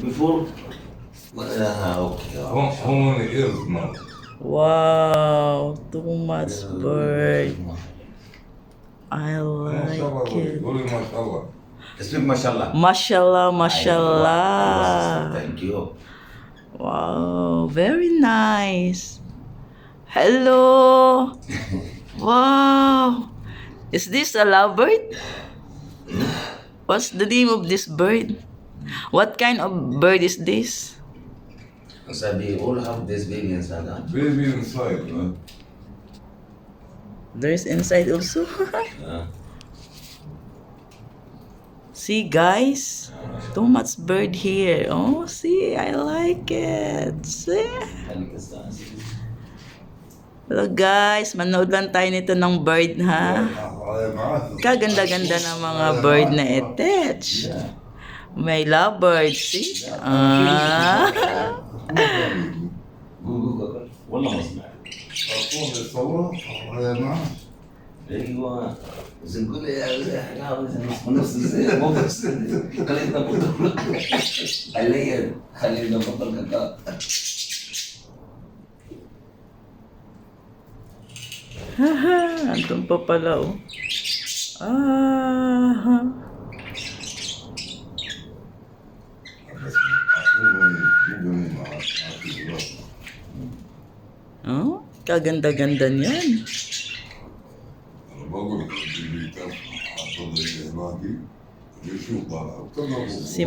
Before, okay. Only is no. Wow, too much bird. I like it. قولي ما شاء الله. Speak mashallah. Mashallah, Aywa, mashallah. thank you. Wow, very nice. Hello. Wow. Is this a lovebird? What's the name of this bird? What kind of bird is this? So they all have this baby inside, huh? Baby inside, man. There's inside also. Yeah. See, guys, too much bird here. Oh, see, I like it. See? Hello, guys. Manood lang tayo nito ng bird, ha? Kaganda-ganda ng mga bird na attach. May lovebird, see? والله ما سمعت. أقوم بالصورة هذا معه. ايوه بس نقول نفس الزي مو بس خلينا نبطل الليل خلينا نبطل كذا. Haha, andun pa pala, oh. Ah, oh, kaganda-ganda niyan. بقول لك اللي كان حصل لي هناك يشوف طالع Si